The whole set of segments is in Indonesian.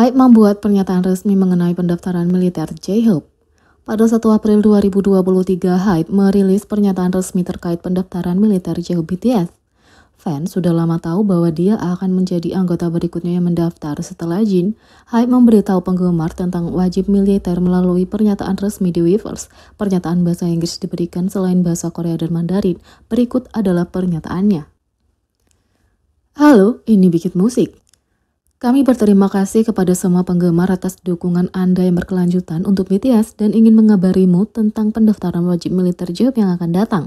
Hype membuat pernyataan resmi mengenai pendaftaran militer J-Hope. Pada 1 April 2023, Hype merilis pernyataan resmi terkait pendaftaran militer J-Hope BTS. Fans sudah lama tahu bahwa dia akan menjadi anggota berikutnya yang mendaftar setelah Jin. Hype memberitahu penggemar tentang wajib militer melalui pernyataan resmi di Weverse. Pernyataan bahasa Inggris diberikan selain bahasa Korea dan Mandarin. Berikut adalah pernyataannya. Halo, ini Bikit Musik. Kami berterima kasih kepada semua penggemar atas dukungan Anda yang berkelanjutan untuk BTS dan ingin mengabarimu tentang pendaftaran wajib militer J-Hope yang akan datang.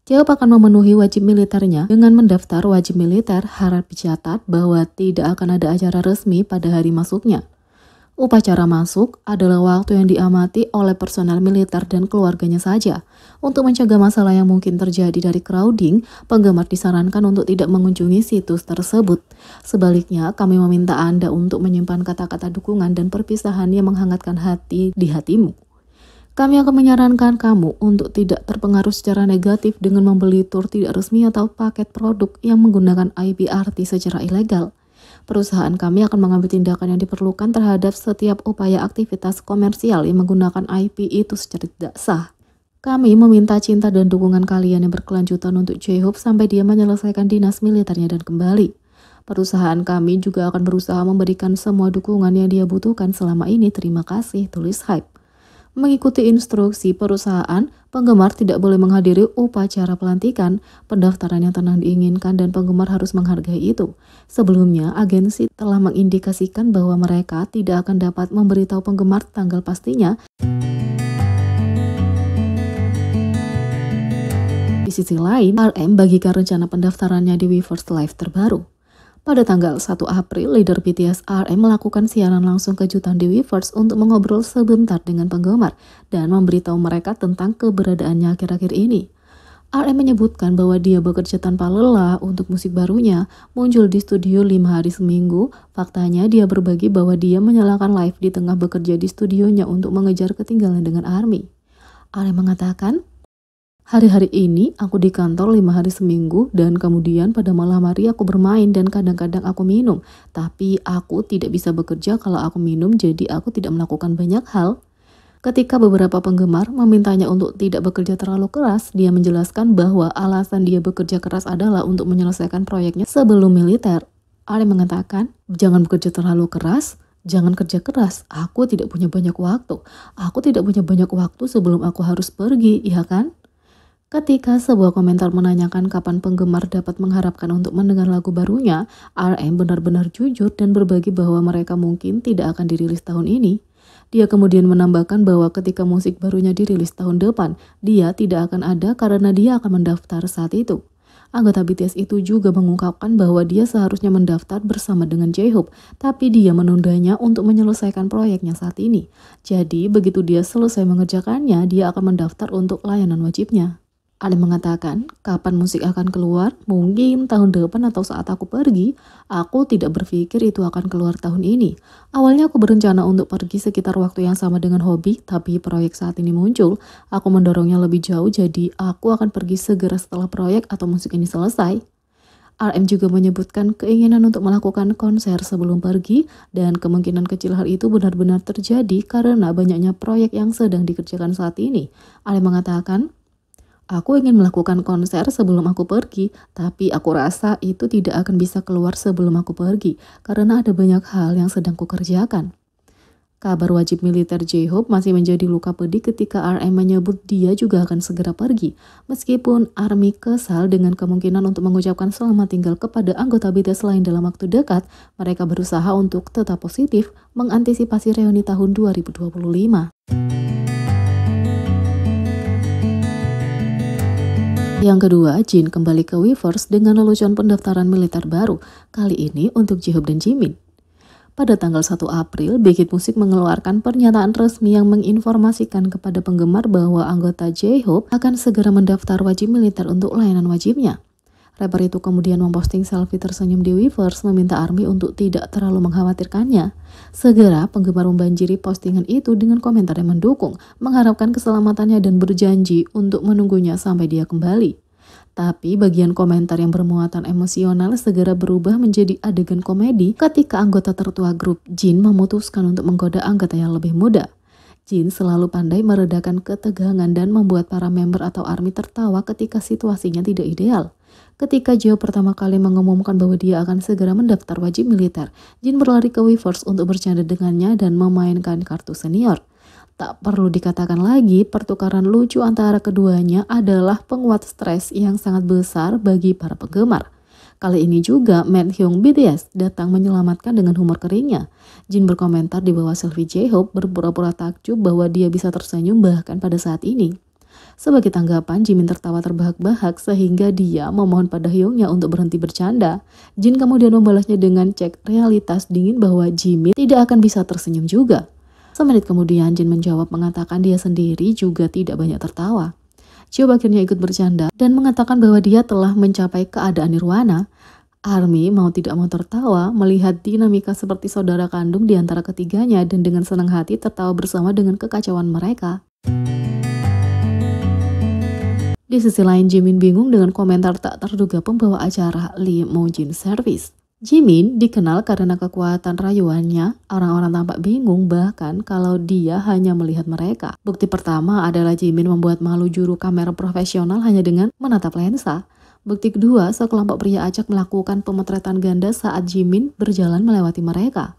J-Hope akan memenuhi wajib militernya dengan mendaftar wajib militer. Harap dicatat bahwa tidak akan ada acara resmi pada hari masuknya. Upacara masuk adalah waktu yang diamati oleh personel militer dan keluarganya saja. Untuk mencegah masalah yang mungkin terjadi dari crowding, penggemar disarankan untuk tidak mengunjungi situs tersebut. Sebaliknya, kami meminta Anda untuk menyimpan kata-kata dukungan dan perpisahan yang menghangatkan hati di hatimu. Kami akan menyarankan kamu untuk tidak terpengaruh secara negatif dengan membeli tur tidak resmi atau paket produk yang menggunakan IP artis secara ilegal. Perusahaan kami akan mengambil tindakan yang diperlukan terhadap setiap upaya aktivitas komersial yang menggunakan IP itu secara tidak sah. Kami meminta cinta dan dukungan kalian yang berkelanjutan untuk J-Hope sampai dia menyelesaikan dinas militernya dan kembali. Perusahaan kami juga akan berusaha memberikan semua dukungan yang dia butuhkan selama ini. Terima kasih, tulis Hype. Mengikuti instruksi perusahaan, penggemar tidak boleh menghadiri upacara pelantikan, pendaftaran yang tenang diinginkan dan penggemar harus menghargai itu. Sebelumnya, agensi telah mengindikasikan bahwa mereka tidak akan dapat memberitahu penggemar tanggal pastinya. Di sisi lain, RM bagikan rencana pendaftarannya di Weverse Live terbaru. Pada tanggal 1 April, leader BTS RM melakukan siaran langsung kejutan di Weverse untuk mengobrol sebentar dengan penggemar dan memberitahu mereka tentang keberadaannya akhir-akhir ini. RM menyebutkan bahwa dia bekerja tanpa lelah untuk musik barunya, muncul di studio 5 hari seminggu. Faktanya dia berbagi bahwa dia menyalakan live di tengah bekerja di studionya untuk mengejar ketinggalan dengan ARMY. RM mengatakan, hari-hari ini aku di kantor 5 hari seminggu dan kemudian pada malam hari aku bermain dan kadang-kadang aku minum. Tapi aku tidak bisa bekerja kalau aku minum, jadi aku tidak melakukan banyak hal. Ketika beberapa penggemar memintanya untuk tidak bekerja terlalu keras, dia menjelaskan bahwa alasan dia bekerja keras adalah untuk menyelesaikan proyeknya sebelum militer. Ali mengatakan, jangan bekerja terlalu keras, jangan kerja keras, aku tidak punya banyak waktu. Aku tidak punya banyak waktu sebelum aku harus pergi, ya kan? Ketika sebuah komentar menanyakan kapan penggemar dapat mengharapkan untuk mendengar lagu barunya, RM benar-benar jujur dan berbagi bahwa mereka mungkin tidak akan dirilis tahun ini. Dia kemudian menambahkan bahwa ketika musik barunya dirilis tahun depan, dia tidak akan ada karena dia akan mendaftar saat itu. Anggota BTS itu juga mengungkapkan bahwa dia seharusnya mendaftar bersama dengan J-Hope, tapi dia menundanya untuk menyelesaikan proyeknya saat ini. Jadi, begitu dia selesai mengerjakannya, dia akan mendaftar untuk layanan wajibnya. Ali mengatakan, kapan musik akan keluar? Mungkin tahun depan atau saat aku pergi. Aku tidak berpikir itu akan keluar tahun ini. Awalnya aku berencana untuk pergi sekitar waktu yang sama dengan hobi, tapi proyek saat ini muncul. Aku mendorongnya lebih jauh, jadi aku akan pergi segera setelah proyek atau musik ini selesai. RM juga menyebutkan keinginan untuk melakukan konser sebelum pergi, dan kemungkinan kecil hal itu benar-benar terjadi karena banyaknya proyek yang sedang dikerjakan saat ini. Ali mengatakan, aku ingin melakukan konser sebelum aku pergi, tapi aku rasa itu tidak akan bisa keluar sebelum aku pergi, karena ada banyak hal yang sedang kukerjakan. Kabar wajib militer J-Hope masih menjadi luka pedih ketika RM menyebut dia juga akan segera pergi. Meskipun ARMY kesal dengan kemungkinan untuk mengucapkan selamat tinggal kepada anggota BTS lain dalam waktu dekat, mereka berusaha untuk tetap positif mengantisipasi reuni tahun 2025. Yang kedua, Jin kembali ke Weverse dengan lelucon pendaftaran militer baru, kali ini untuk J-Hope dan Jimin. Pada tanggal 1 April, Bikit Musik mengeluarkan pernyataan resmi yang menginformasikan kepada penggemar bahwa anggota J-Hope akan segera mendaftar wajib militer untuk layanan wajibnya. Rapper itu kemudian memposting selfie tersenyum di Weverse meminta ARMY untuk tidak terlalu mengkhawatirkannya. Segera penggemar membanjiri postingan itu dengan komentar yang mendukung, mengharapkan keselamatannya dan berjanji untuk menunggunya sampai dia kembali. Tapi bagian komentar yang bermuatan emosional segera berubah menjadi adegan komedi ketika anggota tertua grup Jin memutuskan untuk menggoda anggota yang lebih muda. Jin selalu pandai meredakan ketegangan dan membuat para member atau ARMY tertawa ketika situasinya tidak ideal. Ketika Jo pertama kali mengumumkan bahwa dia akan segera mendaftar wajib militer, Jin berlari ke Weverse untuk bercanda dengannya dan memainkan kartu senior. Tak perlu dikatakan lagi, pertukaran lucu antara keduanya adalah penguat stres yang sangat besar bagi para penggemar. Kali ini juga Matt Hyung BTS datang menyelamatkan dengan humor keringnya. Jin berkomentar di bawah selfie J-Hope berpura-pura takjub bahwa dia bisa tersenyum bahkan pada saat ini. Sebagai tanggapan, Jimin tertawa terbahak-bahak sehingga dia memohon pada Hyungnya untuk berhenti bercanda. Jin kemudian membalasnya dengan cek realitas dingin bahwa Jimin tidak akan bisa tersenyum juga. Semenit kemudian Jin menjawab mengatakan dia sendiri juga tidak banyak tertawa. Jio akhirnya ikut bercanda dan mengatakan bahwa dia telah mencapai keadaan nirwana. ARMY mau tidak mau tertawa melihat dinamika seperti saudara kandung di antara ketiganya dan dengan senang hati tertawa bersama dengan kekacauan mereka. Di sisi lain, Jimin bingung dengan komentar tak terduga pembawa acara Lee Mo-jin Service. Jimin dikenal karena kekuatan rayuannya, orang-orang tampak bingung bahkan kalau dia hanya melihat mereka. Bukti pertama adalah Jimin membuat malu juru kamera profesional hanya dengan menatap lensa. Bukti kedua, sekelompok pria acak melakukan pemotretan ganda saat Jimin berjalan melewati mereka.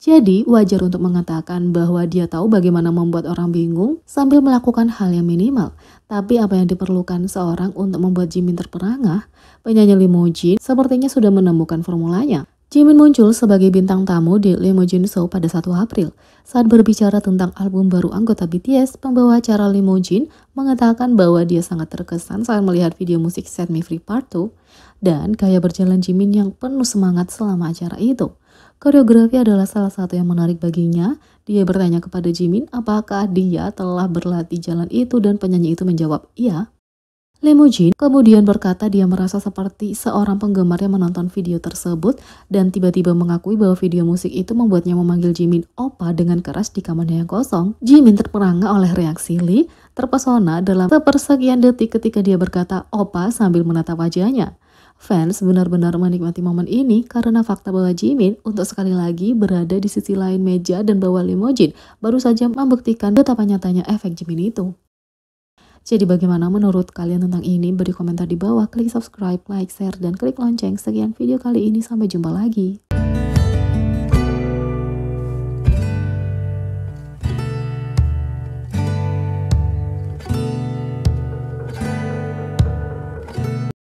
Jadi wajar untuk mengatakan bahwa dia tahu bagaimana membuat orang bingung sambil melakukan hal yang minimal. Tapi apa yang diperlukan seorang untuk membuat Jimin terperangah? Penyanyi Lee Mo-jin sepertinya sudah menemukan formulanya. Jimin muncul sebagai bintang tamu di Lee Mo-jin Show pada 1 April. Saat berbicara tentang album baru anggota BTS, pembawa acara Lee Mo-jin mengatakan bahwa dia sangat terkesan saat melihat video musik Set Me Free Part 2 dan gaya berjalan Jimin yang penuh semangat selama acara itu. Koreografi adalah salah satu yang menarik baginya. Dia bertanya kepada Jimin apakah dia telah berlatih jalan itu dan penyanyi itu menjawab iya. Lee Mo-jin kemudian berkata dia merasa seperti seorang penggemar yang menonton video tersebut dan tiba-tiba mengakui bahwa video musik itu membuatnya memanggil Jimin Oppa dengan keras di kamarnya yang kosong. Jimin terperangah oleh reaksi Lee, terpesona dalam sepersekian detik ketika dia berkata Oppa sambil menatap wajahnya. Fans benar-benar menikmati momen ini karena fakta bahwa Jimin untuk sekali lagi berada di sisi lain meja dan bahwa Lee Mo-jin baru saja membuktikan betapa nyatanya efek Jimin itu. Jadi bagaimana menurut kalian tentang ini? Beri komentar di bawah, klik subscribe, like, share, dan klik lonceng. Sekian video kali ini, sampai jumpa lagi.